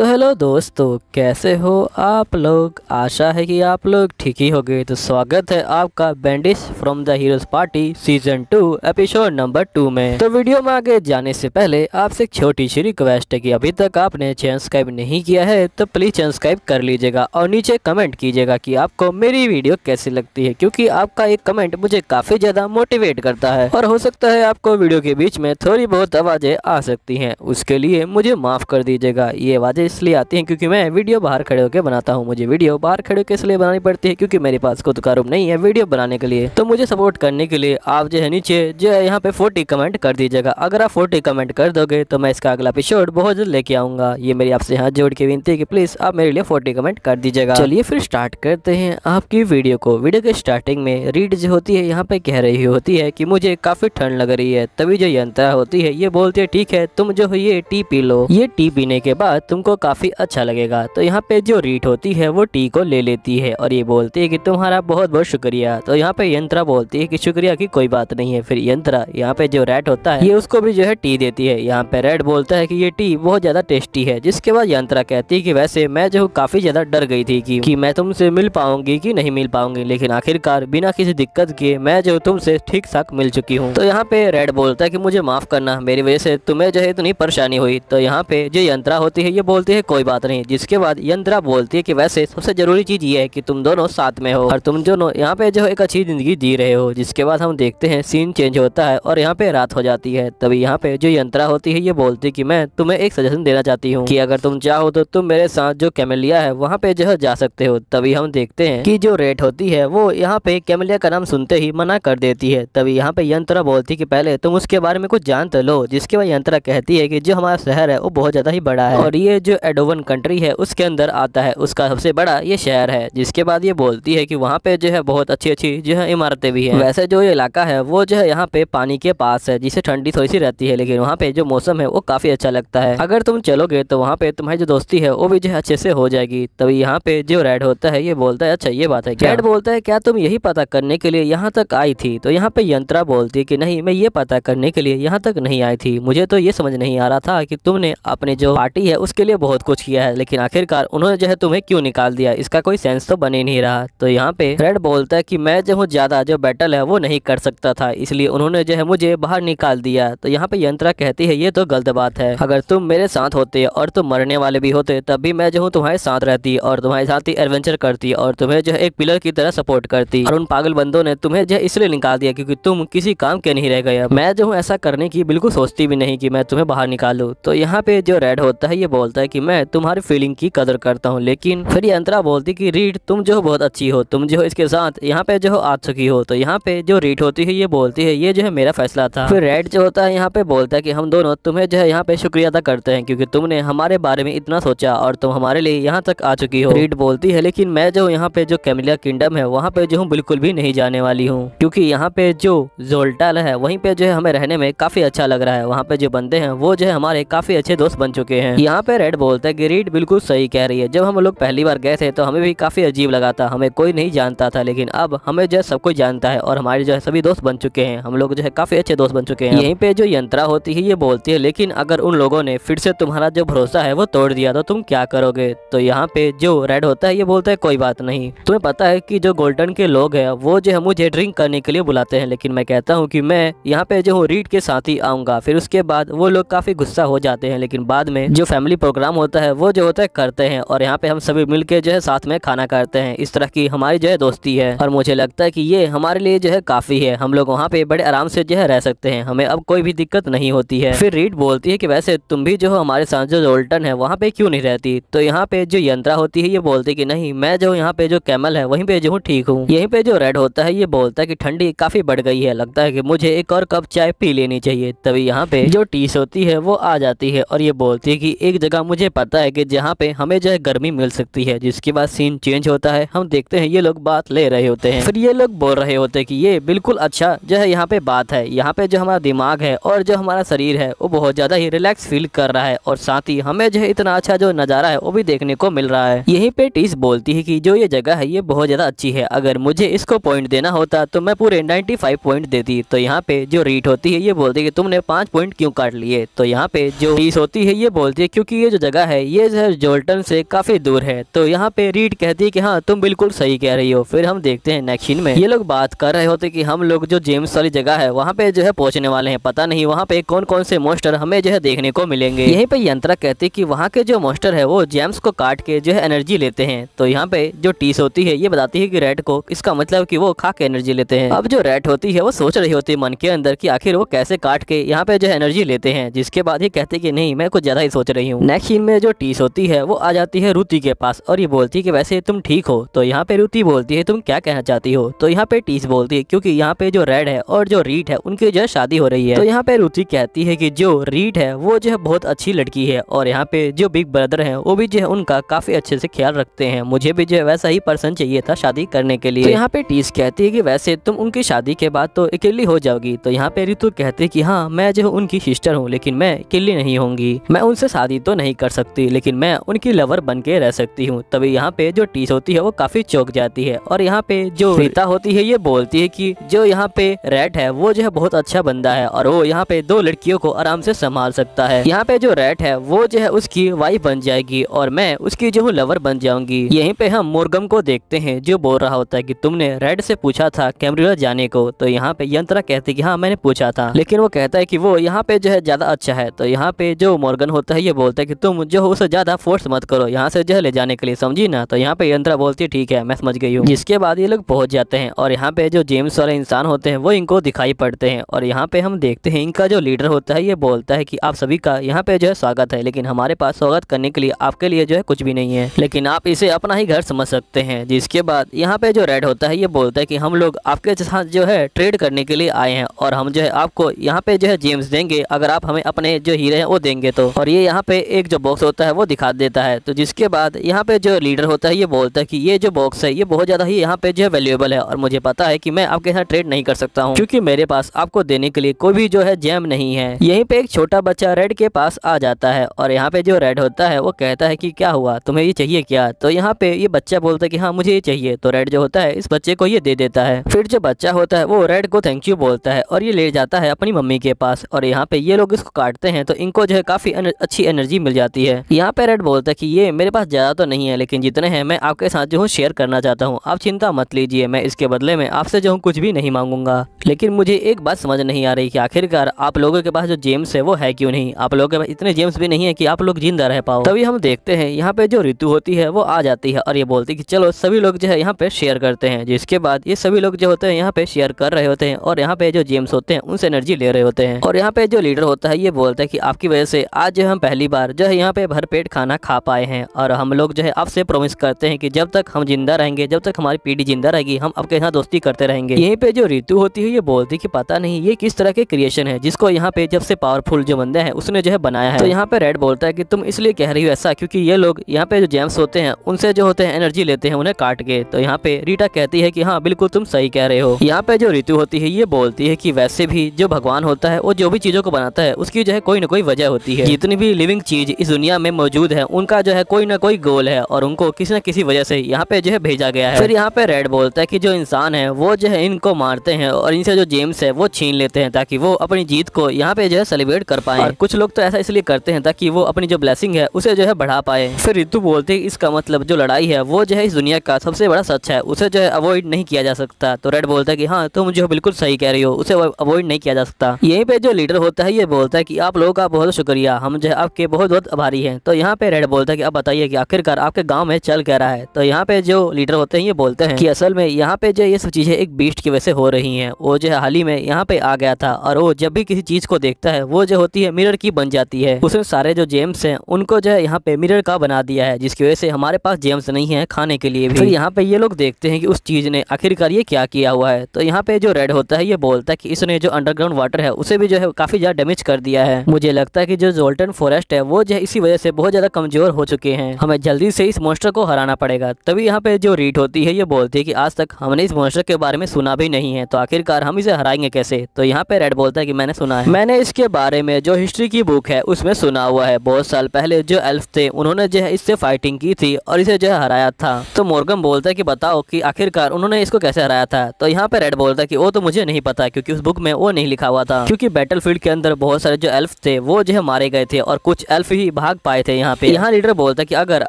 तो हेलो दोस्तों, कैसे हो आप लोग। आशा है कि आप लोग ठीक ही होंगे। तो स्वागत है आपका बैंडिश from the heroes party season 2 episode number 2 में। तो वीडियो में आगे जाने से पहले आपसे एक छोटी सी रिक्वेस्ट है कि अभी तक आपने चैनल सब्सक्राइब नहीं किया है तो प्लीज चैनल सब्सक्राइब कर लीजिएगा और नीचे कमेंट कीजिएगा कि आपको मेरी वीडियो कैसी लगती है, क्योंकि आपका एक कमेंट मुझे काफी ज्यादा मोटिवेट करता है। और हो सकता है आपको वीडियो के बीच में थोड़ी बहुत आवाजें आ सकती हैं, उसके लिए मुझे माफ कर दीजिएगा। ये आवाजें इसलिए आती हैं क्योंकि मैं वीडियो बाहर खड़े होकर बनाता हूँ। मुझे वीडियो बाहर खड़े होकर इसलिए बनानी पड़ती है क्योंकि मेरे पास खुद का रूम नहीं है वीडियो बनाने के लिए। तो मुझे सपोर्ट करने के लिए आप जो है नीचे जो है यहाँ पे 40 कमेंट कर दीजिएगा। अगर आप 40 कमेंट कर दोगे तो मैं इसका अगला एपिसोड बहुत जल्द लेके आऊंगा। ये मेरी आपसे हाथ जोड़ के विनती है कि प्लीज आप मेरे लिए 40 कमेंट कर दीजिएगा। चलिए फिर स्टार्ट करते हैं आपकी वीडियो को। वीडियो के स्टार्टिंग में रीड जो होती है यहाँ पे कह रही होती है कि मुझे काफी ठंड लग रही है। तभी जो यंत्रा होती है ये बोलती है ठीक है तुम जो है ये टी पी लो, ये टी पीने के बाद तुमको काफी अच्छा लगेगा। तो यहाँ पे जो रीट होती है वो टी को ले लेती है और ये बोलती है कि तुम्हारा बहुत बहुत शुक्रिया। तो यहाँ पे यंत्रा बोलती है कि शुक्रिया की कोई बात नहीं है। फिर यंत्रा यहाँ पे जो रेड होता है ये उसको भी जो है टी देती है। यहाँ पे रेड बोलता है कि ये टी बहुत ज्यादा टेस्टी है। जिसके बाद यंत्रा कहती है कि वैसे मैं जो काफी ज्यादा डर गई थी कि मैं तुमसे मिल पाऊंगी कि नहीं मिल पाऊंगी, लेकिन आखिरकार बिना किसी दिक्कत के मैं जो तुमसे ठीक ठाक मिल चुकी हूँ। तो यहाँ पे रेड बोलता है कि मुझे माफ करना, मेरी वजह से तुम्हें जो है इतनी परेशानी हुई। तो यहाँ पे जो यंत्रा होती है ये बोलती है कोई बात नहीं। जिसके बाद यंत्रा बोलती है कि वैसे सबसे जरूरी चीज ये है कि तुम दोनों साथ में हो और तुम दोनों यहाँ पे जो एक अच्छी जिंदगी जी रहे हो। जिसके बाद हम देखते हैं सीन चेंज होता है और यहाँ पे रात हो जाती है। तभी यहाँ पे जो यंत्रा होती है ये बोलती है कि मैं तुम्हें एक सजेशन देना चाहती हूँ कि अगर तुम चाहो तो तुम मेरे साथ जो कैमेलिया है वहाँ पे जो है जा सकते हो। तभी हम देखते हैं कि जो रेड होती है वो यहाँ पे कैमेलिया का नाम सुनते ही मना कर देती है। तभी यहाँ पे यंत्रा बोलती है कि पहले तुम उसके बारे में कुछ जान तो लो। जिसके बाद यंत्रा कहती है कि जो हमारा शहर है वो बहुत ज्यादा ही बड़ा है और ये जो एडोवन कंट्री है उसके अंदर आता है, उसका सबसे बड़ा ये शहर है। जिसके बाद ये बोलती है कि वहाँ पे जो है बहुत अच्छी अच्छी जो है इमारतें भी हैं। वैसे जो ये इलाका है वो जो है यहाँ पे पानी के पास है, जिसे ठंडी थोड़ी सी रहती है, लेकिन वहाँ पे जो मौसम है वो काफी अच्छा लगता है। अगर तुम चलोगे तो वहाँ पे तुम्हारी जो दोस्ती है वो भी जो है अच्छे से हो जाएगी। तभी यहाँ पे जो रेड होता है ये बोलता है अच्छा ये बात है क्या। रेड बोलता है क्या तुम यही पता करने के लिए यहाँ तक आई थी। तो यहाँ पे यंत्रा बोलती है कि नहीं, मैं ये पता करने के लिए यहाँ तक नहीं आई थी। मुझे तो ये समझ नहीं आ रहा था कि तुमने अपने जो पार्टी है उसके लिए बहुत कुछ किया है, लेकिन आखिरकार उन्होंने जो है तुम्हें क्यों निकाल दिया, इसका कोई सेंस तो बन ही नहीं रहा। तो यहाँ पे रेड बोलता है कि मैं जो हूँ ज्यादा जो बैटल है वो नहीं कर सकता था, इसलिए उन्होंने जो है मुझे बाहर निकाल दिया। तो यहाँ पे यंत्रा कहती है ये तो गलत बात है। अगर तुम मेरे साथ होते और तुम मरने वाले भी होते तब भी मैं जो हूँ तुम्हारे साथ रहती और तुम्हारे साथ ही एडवेंचर करती और तुम्हें जो है एक पिलर की तरह सपोर्ट करती। और उन पागल बंदों ने तुम्हें जो है इसलिए निकाल दिया क्योंकि तुम किसी काम के नहीं रह गए। मैं जो हूँ ऐसा करने की बिल्कुल सोचती भी नहीं कि मैं तुम्हें बाहर निकालूं। तो यहाँ पे जो रेड होता है ये बोलता है कि मैं तुम्हारी फीलिंग की कदर करता हूँ, लेकिन फिर यंत्रा बोलती कि रीड तुम जो बहुत अच्छी हो, तुम जो इसके साथ यहाँ पे जो आ चुकी हो। तो यहाँ पे जो रीड होती है ये बोलती है ये जो है मेरा फैसला था। फिर रेड जो होता है यहाँ पे बोलता है कि हम दोनों तुम्हें जो है यहाँ पे शुक्रिया अदा करते हैं क्योंकि तुमने हमारे बारे में इतना सोचा और तुम हमारे लिए यहाँ तक आ चुकी हो। रीड बोलती है लेकिन मैं जो यहाँ पे जो कैमेलिया किंगडम है वहाँ पे जो हूँ बिल्कुल भी नहीं जाने वाली हूँ, क्योंकि यहाँ पे जो जोल्टाल है वहीं पे जो है हमें रहने में काफी अच्छा लग रहा है। वहाँ पे जो बंदे हैं वो जो है हमारे काफी अच्छे दोस्त बन चुके हैं। यहाँ पे रेड बोलता है कि रीड बिल्कुल सही कह रही है। जब हम लोग पहली बार गए थे तो हमें भी काफी अजीब लगा था, हमें कोई नहीं जानता था, लेकिन अब हमें जो है सब कोई जानता है और हमारे जो है सभी दोस्त बन चुके हैं। हम लोग जो है काफी अच्छे दोस्त बन चुके हैं। यहीं पे जो यंत्रा होती है ये बोलती है लेकिन अगर उन लोगों ने फिर से तुम्हारा जो भरोसा है वो तोड़ दिया तो तुम क्या करोगे। तो यहाँ पे जो रेड होता है ये बोलता है कोई बात नहीं, तुम्हें पता है कि जो गोल्डन के लोग हैं वो जो है मुझे ड्रिंक करने के लिए बुलाते हैं, लेकिन मैं कहता हूँ कि मैं यहाँ पे जो हूँ रीड के साथ ही आऊंगा। फिर उसके बाद वो लोग काफी गुस्सा हो जाते हैं, लेकिन बाद में जो फैमिली प्रोग्राम होता है वो जो होता है करते हैं और यहाँ पे हम सभी मिलके जो है साथ में खाना करते हैं। इस तरह की हमारी जो है दोस्ती है और मुझे लगता है कि ये हमारे लिए जो है काफी है। हम लोग वहाँ पे बड़े आराम से जो है रह सकते हैं, हमें अब कोई भी दिक्कत नहीं होती है। फिर रीड बोलती है कि वैसे तुम भी जो हमारे साथ जो जोल्टन है वहाँ पे क्यों नहीं रहती। तो यहाँ पे जो यंत्रा होती है ये बोलती है कि नहीं, मैं जो यहाँ पे जो कैमल है वहीं पे जो हूँ ठीक हूँ। यहीं पे जो रेड होता है ये बोलता है कि ठंडी काफी बढ़ गई है, लगता है कि मुझे एक और कप चाय पी लेनी चाहिए। तभी यहाँ पे जो टीस होती है वो आ जाती है और ये बोलती है कि एक जगह मुझे पता है कि जहाँ पे हमें जो है गर्मी मिल सकती है। जिसके बाद सीन चेंज होता है, हम देखते हैं ये लोग बात ले रहे होते हैं। फिर ये लोग बोल रहे होते हैं कि ये बिल्कुल अच्छा जो है यहाँ पे बात है, यहाँ पे जो हमारा दिमाग है और जो हमारा शरीर है वो बहुत ज्यादा ही रिलैक्स फील कर रहा है और साथ ही हमें जो है इतना अच्छा जो नजारा है वो भी देखने को मिल रहा है। यहीं पे टीस बोलती है कि जो ये जगह है ये बहुत ज्यादा अच्छी है, अगर मुझे इसको पॉइंट देना होता तो मैं पूरे 95 पॉइंट देती। तो यहाँ पे जो रीट होती है ये बोलती है कि तुमने 5 पॉइंट क्यों काट लिए। तो यहाँ पे जो टीस होती है ये बोलती है क्योंकि ये जो जगह है ये जो है जोल्टन से काफी दूर है। तो यहाँ पे रीड कहती है कि हाँ तुम बिल्कुल सही कह रही हो। फिर हम देखते हैं नेक्स्ट सीन में ये लोग बात कर रहे होते कि हम लोग जो जेम्स वाली जगह है वहाँ पे जो है पहुंचने वाले हैं, पता नहीं वहाँ पे कौन कौन से मॉन्स्टर हमें जो है देखने को मिलेंगे। यहीं पे यंत्रा कहती है कि वहाँ के जो मॉन्स्टर है वो जेम्स को काट के जो है एनर्जी लेते हैं। तो यहाँ पे जो टीस होती है ये बताती है कि रेड को, इसका मतलब कि वो खा के एनर्जी लेते हैं। अब जो रेड होती है वो सोच रही होती है मन के अंदर कि आखिर वो कैसे काट के यहाँ पे जो है एनर्जी लेते हैं, जिसके बाद ये कहते हैं कि नहीं मैं कुछ ज्यादा ही सोच रही हूँ। नेक्स्ट सीन में जो टीस होती है वो आ जाती है रुति के पास और ये बोलती है कि वैसे तुम ठीक हो। तो यहाँ पे रुति बोलती है तुम क्या कहना चाहती हो। तो यहाँ पे टीस बोलती है क्योंकि यहाँ पे जो रेड है और जो रीट है उनकी जो है शादी हो रही है। तो यहाँ पे रुति कहती है कि जो रीट है वो जो है बहुत अच्छी लड़की है और यहाँ पे जो बिग ब्रदर है वो भी जो है उनका काफी अच्छे से ख्याल रखते हैं, मुझे भी जो है वैसा ही पर्सन चाहिए था शादी करने के लिए। तो यहाँ पे टीस कहती है कि वैसे तुम उनकी शादी के बाद तो अकेली हो जाओगी। तो यहाँ पे ऋतु कहती है कि हाँ मैं जो उनकी सिस्टर हूँ लेकिन मैं अकेली नहीं होंगी, मैं उनसे शादी तो नहीं कर सकती लेकिन मैं उनकी लवर बन के रह सकती हूँ। तभी यहाँ पे जो टीस होती है वो काफी चौंक जाती है और यहाँ पे जो रीता होती है ये बोलती है कि जो यहाँ पे रेड है वो जो है बहुत अच्छा बंदा है और वो यहाँ पे 2 लड़कियों को आराम से संभाल सकता है। यहाँ पे जो रेड है वो जो है उसकी वाइफ बन जाएगी और मैं उसकी जो लवर बन जाऊंगी। यहीं पे हम मोर्गन को देखते हैं जो बोल रहा होता है कि तुमने रेड से पूछा था कैमरिला जाने को। तो यहाँ पे यंत्रा कहती है कि हाँ मैंने पूछा था, लेकिन वो कहता है कि वो यहाँ पे जो है ज्यादा अच्छा है। तो यहाँ पे जो मोर्गन होता है ये बोलता है कि तुम जो उसे ज्यादा फोर्स मत करो यहाँ से जो है ले जाने के लिए, समझी ना। तो यहाँ पे यंत्रा बोलती है ठीक है मैं समझ गई हूँ। जिसके बाद ये लोग पहुंच जाते हैं और यहाँ पे जो जेम्स वाले इंसान होते हैं वो इनको दिखाई पड़ते हैं और यहाँ पे हम देखते हैं इनका जो लीडर होता है ये बोलता है कि आप सभी का यहाँ पे जो है स्वागत है, लेकिन हमारे पास स्वागत करने के लिए आपके लिए जो है कुछ भी नहीं है, लेकिन आप इसे अपना ही घर समझ सकते हैं। जिसके बाद यहाँ पे जो रेड होता है ये बोलता है कि हम लोग आपके साथ जो है ट्रेड करने के लिए आए हैं और हम जो है आपको यहाँ पे जो है जेम्स देंगे अगर आप हमें अपने जो हीरे हैं वो देंगे तो। और ये यहाँ पे एक जो बॉक्स होता है वो दिखा देता है। तो जिसके बाद यहाँ पे जो लीडर होता है ये बोलता है कि ये जो बॉक्स है ये बहुत ज्यादा ही यहाँ पे जो है वैल्यूएबल है और मुझे पता है कि मैं आपके साथ ट्रेड नहीं कर सकता हूँ क्योंकि मेरे पास आपको देने के लिए कोई भी जो है जेम नहीं है। यहीं पे एक छोटा बच्चा रेड के पास आ जाता है और यहाँ पे जो रेड होता है वो कहता है कि क्या हुआ तुम्हें ये चाहिए क्या। तो यहाँ पे ये बच्चा बोलता है कि हाँ मुझे ये चाहिए। तो रेड जो होता है इस बच्चे को ये दे देता है। फिर जो बच्चा होता है वो रेड को थैंक यू बोलता है और ये ले जाता है अपनी मम्मी के पास और यहाँ पे ये लोग इसको काटते हैं तो इनको जो है काफी अच्छी एनर्जी मिल जाती है। यहाँ पे रेड बोलता है कि ये मेरे पास ज्यादा तो नहीं है लेकिन जितने हैं मैं आपके साथ जो हूँ शेयर करना चाहता हूँ, आप चिंता मत लीजिए, मैं इसके बदले में आपसे जो हूँ कुछ भी नहीं मांगूंगा। लेकिन मुझे एक बात समझ नहीं आ रही कि आखिरकार आप लोगों के पास जो जेम्स है वो है क्यों नहीं, आप लोगों के पास इतने जेम्स भी नहीं है कि आप लोग जिंदा रह पाओ। तभी हम देखते हैं यहाँ पे जो ऋतु होती है वो आ जाती है और ये बोलती है कि चलो सभी लोग जो है यहाँ पे शेयर करते हैं। जिसके बाद ये सभी लोग जो होते हैं यहाँ पे शेयर कर रहे होते हैं और यहाँ पे जो जेम्स होते हैं उनसे एनर्जी ले रहे होते हैं। और यहाँ पे जो लीडर होता है ये बोलता है कि आपकी वजह से आज जो हम पहली बार जो है यहाँ पे भरपेट खाना खा पाए हैं और हम लोग जो है आपसे प्रॉमिस करते हैं कि जब तक हम जिंदा रहेंगे, जब तक हमारी पीढ़ी जिंदा रहेगी, हम आपके यहाँ दोस्ती करते रहेंगे। यहीं पे जो ऋतु होती है ये बोलती है कि पता नहीं ये किस तरह के क्रिएशन है जिसको यहाँ पे जब से पावरफुल जो बंदा है उसने जो है बनाया है। तो यहाँ पे रेड बोलता है कि तुम इसलिए कह रही हो ऐसा क्योंकि ये लोग यहाँ पे जो जेम्स होते हैं उनसे जो होते हैं एनर्जी लेते हैं उन्हें काट के। तो यहाँ पे रीटा कहती है कि हाँ बिल्कुल तुम सही कह रहे हो। यहाँ पे जो ऋतु होती है ये बोलती है कि वैसे भी जो भगवान होता है वो जो भी चीजों को बनाता है उसकी जो है कोई ना कोई वजह होती है। जितनी भी लिविंग चीज इस दुनिया में मौजूद है उनका जो है कोई ना कोई गोल है और उनको किसी न किसी वजह से यहाँ पे जो है भेजा गया है। फिर यहाँ पे रेड बोलता है कि जो इंसान है वो जो है इनको मारते हैं और इनसे जो जेम्स है वो छीन लेते हैं ताकि वो अपनी जीत को यहाँ पे जो है सेलिब्रेट कर पाए। और कुछ लोग तो ऐसा इसलिए करते हैं ताकि वो अपनी जो ब्लेसिंग है उसे जो है बढ़ा पाए। फिर ऋतु बोलते हैं इसका मतलब जो लड़ाई है वो जो है इस दुनिया का सबसे बड़ा सच है, उसे जो है अवॉइड नहीं किया जा सकता। तो रेड बोलता है कि हाँ तुम जो बिल्कुल सही कह रही हो, उसे अवॉइड नहीं किया जा सकता। यहीं पे जो लीडर होता है ये बोलता है कि आप लोगों का बहुत शुक्रिया, हम जो है आपके बहुत बहुत आभारी हैं। तो यहाँ पे रेड बोलता है कि आप बताइए कि आखिरकार आपके गाँव में चल क्या रहा है। तो यहाँ पे जो लीडर होते हैं ये बोलते हैं कि असल में यहाँ पे जो ये सब चीजें एक बीस्ट की वजह से हो रही हैं। वो जो है हाल ही में यहाँ पे आ गया था और वो जब भी किसी चीज को देखता है वो जो होती है मिरर की बन जाती है। उसने सारे जो जेम्स हैं उनको जो है यहाँ पे मिरर का बना दिया है जिसकी वजह से हमारे पास जेम्स नहीं है खाने के लिए भी। फिर यहाँ पे ये लोग देखते हैं कि उस चीज ने आखिरकार ये क्या किया हुआ है। तो यहाँ पे जो रेड होता है ये बोलता है कि इसने जो अंडरग्राउंड वाटर है उसे भी जो है काफी ज्यादा डैमेज कर दिया है। मुझे लगता है कि जो जोल्टन फॉरेस्ट है वो जो है इसी वजह से बहुत ज्यादा कमजोर हो चुके हैं, हमें जल्दी से इस मॉन्स्टर को हराना पड़ेगा। तभी यहाँ पे जो रीट होती है ये बोलती है कि आज तक हमने इस मॉन्स्टर के बारे में सुना भी नहीं है, तो आखिरकार हम इसे हराएंगे कैसे। तो यहाँ पे रेड बोलता है कि मैंने सुना है, मैंने इसके बारे में जो हिस्ट्री की बुक है उसमें सुना हुआ है। बहुत साल पहले जो एल्फ थे उन्होंने जो है इससे फाइटिंग की थी और इसे जो है हराया था। तो मोर्गन बोलता है कि बताओ कि आखिरकार उन्होंने इसको कैसे हराया था। तो यहाँ पे रेड बोलता है कि वो तो मुझे नहीं पता क्योंकि उस बुक में वो नहीं लिखा हुआ था, क्योंकि बैटलफील्ड के अंदर बहुत सारे जो एल्फ थे वो जो है मारे गए थे और कुछ एल्फ ही भाग पाए थे यहाँ पे। यहाँ लीडर बोलता है कि अगर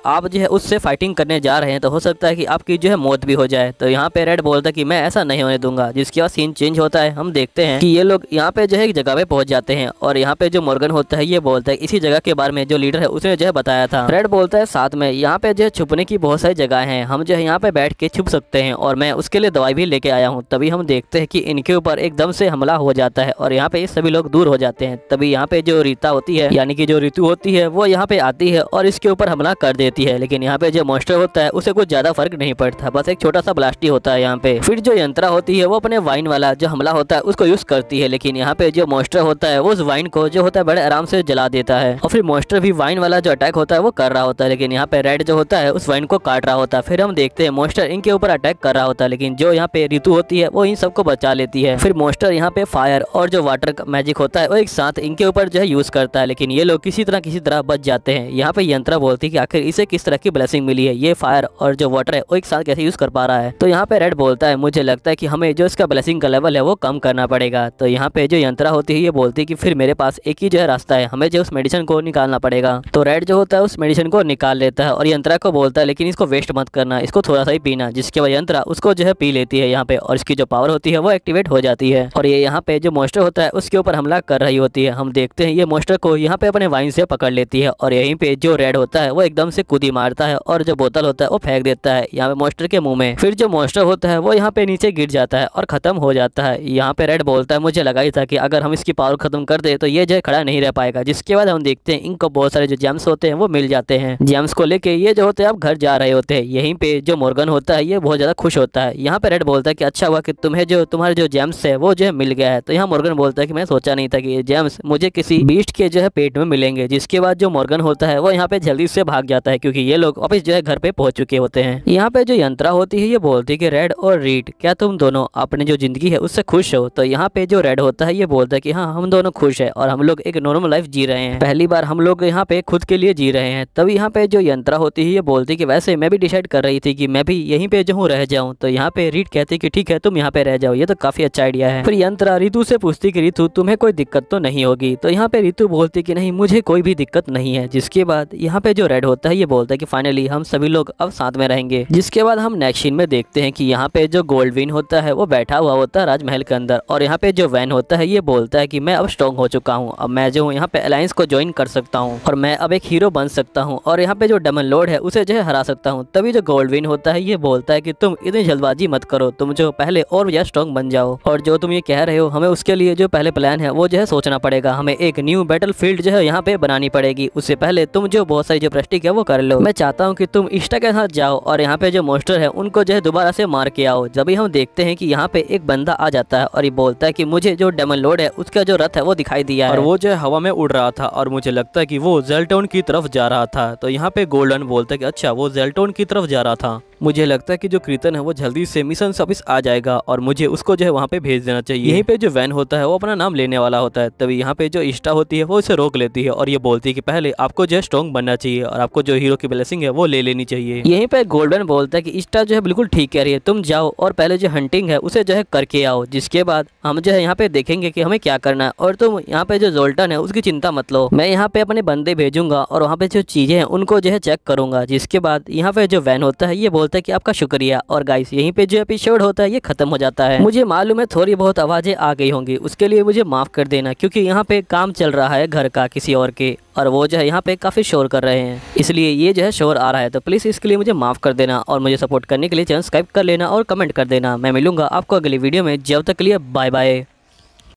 आप जो है उससे फाइटिंग करने जा रहे हैं तो हो सकता है कि आपकी जो है मौत भी हो जाए। तो यहाँ पे रेड बोलता है कि मैं ऐसा नहीं होने दूंगा। जिसके बाद सीन चेंज होता है, हम देखते हैं कि ये लोग यहाँ पे जो है एक जगह पे पहुंच जाते हैं और यहाँ पे जो मॉर्गन होता है ये बोलता है इसी जगह के बारे में जो लीडर है उसने जो है बताया था। रेड बोलता है साथ में यहाँ पे जो है छुपने की बहुत सारी जगह है, हम जो है यहाँ पे बैठ के छुप सकते हैं और मैं उसके लिए दवाई भी लेके आया हूँ। तभी हम देखते हैं कि इनके ऊपर एकदम से हमला हो जाता है और यहाँ पे सभी लोग दूर हो जाते हैं। तभी यहाँ पे जो रीता होती है यानी कि जो ऋतु होती है वो यहाँ पे आती है और इसके ऊपर हमला कर देती है। लेकिन यहाँ पे जो मॉन्स्टर होता है उसे कुछ ज्यादा फर्क नहीं पड़ता, बस एक छोटा सा ब्लास्ट ही होता है यहाँ पे। फिर जो यंत्रा होती है वो अपने वाइन वाला जो हमला होता है उसको यूज करती है, लेकिन यहाँ पे जो मॉन्स्टर होता है वो उस वाइन को जो होता है बड़े आराम से जला देता है और फिर मॉन्स्टर भी वाइन वाला जो अटैक होता है वो कर रहा होता है। लेकिन यहाँ पे रेड जो होता है उस वाइन को काट रहा होता है। फिर हम देखते हैं मॉन्स्टर इनके ऊपर अटैक कर रहा होता है, लेकिन जो यहाँ पे ऋतु होती है वो इन सबको बचा लेती है। फिर मॉन्स्टर यहाँ पे फायर और जो वाटर मैजिक होता है वो एक साथ इनके ऊपर जो है यूज करता है, लेकिन ये लोग किसी तरह बच जाते हैं। यहाँ पे यंत्रा बोलती है कि आखिर इसे किस तरह की ब्लेसिंग मिली है, ये फायर और जो वाटर है वो एक साथ कैसे यूज कर पा रहा है। तो यहाँ पे रेड बोलता है मुझे लगता है कि हमें जो इसका ब्लेसिंग का लेवल है वो कम करना पड़ेगा। तो यहाँ पे जो यंत्रा होती है ये बोलती है कि फिर मेरे पास एक ही जो है रास्ता है, हमें जो उस मेडिसिन को निकालना पड़ेगा। तो रेड जो होता है उस मेडिसिन को निकाल लेता है और यंत्रा को बोलता है लेकिन इसको वेस्ट मत करना, इसको थोड़ा सा ही पीना। जिसके बाद यंत्रा उसको जो है पी लेती है यहाँ पे और इसकी जो पावर होती है वो एक्टिवेट हो जाती है और ये यहाँ पे जो मॉन्स्टर होता है उसके ऊपर हमला कर रही होती है। हम देखते हैं ये मॉन्स्टर को यहाँ पे अपने वाइन से पकड़ लेती है और यहीं पे जो रेड होता है वो एकदम से कूदी मारता है और जो बोतल होता है वो फेंक देता है यहाँ पे मॉन्स्टर के मुंह में। फिर जो मॉन्स्टर होता है वो यहाँ पे नीचे गिर जाता है और खत्म हो जाता है। यहाँ पे रेड बोलता है मुझे लगा ही था कि अगर हम इसकी पावर खत्म कर दे तो ये जो खड़ा नहीं रह पाएगा। जिसके बाद हम देखते हैं इनको बहुत सारे जो जेम्स होते हैं वो मिल जाते हैं। जेम्स को लेके ये जो होते हैं अब घर जा रहे होते हैं। यहीं पे जो मॉर्गन होता है ये बहुत ज्यादा खुश होता है। यहाँ पे रेड बोलता है कि अच्छा हुआ कि तुम्हें जो तुम्हारे जो जेम्स है वो जो है मिल गया है। तो यहाँ मॉर्गन बोलता है कि मैं सोचा नहीं था कि ये जेम्स मुझे किसी बीस्ट के जो है पेट में मिलेंगे। जिसके बाद जो मॉर्गन होता है वो यहाँ पे जल्दी से भाग जाता है क्योंकि ये लोग वापस जो है घर पे पहुंच चुके होते हैं। यहाँ पे जो यंत्रा होती है ये बोलती है कि रेड और रीड क्या तुम दोनों अपनी जो जिंदगी है उससे खुश हो। तो यहाँ पे जो रेड होता है ये बोलता है कि हाँ हम दोनों खुश है और हम लोग एक नॉर्मल लाइफ जी रहे हैं, पहली बार हम लोग यहाँ पे खुद के लिए जी रहे हैं। तभी यहाँ पे जो यंत्रा होती है ये बोलती है कि वैसे मैं भी डिसाइड कर रही थी कि मैं भी यहीं पे जो हूँ रह जाऊँ। तो यहाँ पे रीड कहती है कि ठीक है तुम यहाँ पे रह जाओ, ये तो काफी अच्छा आइडिया है। फिर यंत्रा ऋतु से पूछती कि ऋतु तुम्हें कोई दिक्कत तो नहीं होगी। तो यहाँ पे ऋतु बोलती कि नहीं मुझे कोई भी दिक्कत नहीं है। जिसके बाद यहाँ पे जो रेड होता है ये बोलता है कि फाइनली हम सभी लोग अब साथ में रहेंगे। जिसके बाद हम नेक्स्ट सीन में देखते हैं कि यहाँ पे जो गोल्डविन होता है वो बैठा हुआ होता है राजमहल के अंदर और यहाँ पे जो वैन होता है ये बोलता है कि मैं अब स्ट्रॉन्ग हो चुका हूँ, अब मैं जो हूँ यहाँ पे अलायंस को ज्वाइन कर सकता हूँ और मैं अब एक हीरो बन सकता हूँ और यहाँ पे जो डेमन लॉर्ड है उसे जो है हरा सकता हूँ। तभी जो गोल्डविन होता है ये बोलता है कि तुम इतनी जल्दबाजी मत करो, तुम जो पहले और ज्यादा स्ट्रॉन्ग बन जाओ और जो तुम ये कह रहे हो हमें उसके लिए जो पहले प्लान है वो जो है सोचना पड़ेगा। हमें एक न्यू बैटल फील्ड जो है यहाँ पे बनानी पड़ेगी, उससे पहले तुम जो बहुत सारी जो प्रेस्टिक है वो कर लो। मैं चाहता हूँ कि तुम इष्टा के साथ जाओ और यहाँ पे जो मॉन्स्टर है उनको जो है दोबारा से मार के आओ। जब हम देखते हैं कि यहाँ पे एक बंदा आ जाता है और ये बोलता है कि मुझे जो डेमन लॉर्ड है उसका जो रथ है वो दिखाई दिया है और वो जो है हवा में उड़ रहा था और मुझे लगता है कि वो जेल्टोन की तरफ जा रहा था। तो यहाँ पे गोल्डन बोलता है कि अच्छा वो जेल्टोन की तरफ जा रहा था, मुझे लगता है कि जो क्रीतन है वो जल्दी से मिशन सर्विस आ जाएगा और मुझे उसको जो है वहाँ पे भेज देना चाहिए। यहीं पे जो वैन होता है वो अपना नाम लेने वाला होता है। तभी यहाँ पे जो इष्टा होती है वो इसे रोक लेती है और ये बोलती है कि पहले आपको जो है स्ट्रॉन्ग बनना चाहिए और आपको जो हीरो की ब्लेसिंग है वो ले लेनी चाहिए। यहीं पे गोल्डन बोलता है कि इष्टा जो है बिल्कुल ठीक कह रही है, तुम जाओ और पहले जो हंटिंग है उसे जो है करके आओ, जिसके बाद हम जो है यहाँ पे देखेंगे कि हमें क्या करना है और तुम यहाँ पे जो जोल्टन है उसकी चिंता मत लो, मैं यहाँ पे अपने बंदे भेजूंगा और वहाँ पे जो चीजें हैं उनको जो है चेक करूंगा। जिसके बाद यहाँ पे जो वैन होता है ये बोलता है कि आपका शुक्रिया। और गाइस यहीं पे जो एपिसोड होता है ये खत्म हो जाता है। मुझे मालूम है थोड़ी बहुत आवाजें आ गई होंगी, उसके लिए मुझे माफ कर देना क्योंकि यहाँ पे काम चल रहा है घर का किसी और के और वो जो है यहाँ पे काफी शोर कर रहे हैं, इसलिए ये जो है शोर आ रहा है। तो प्लीज इसके लिए मुझे माफ कर देना और मुझे सपोर्ट करने के लिए चैनल सब्सक्राइब कर लेना और कमेंट कर देना। मैं मिलूंगा आपको अगली वीडियो में, जब तक के लिए बाय बाय।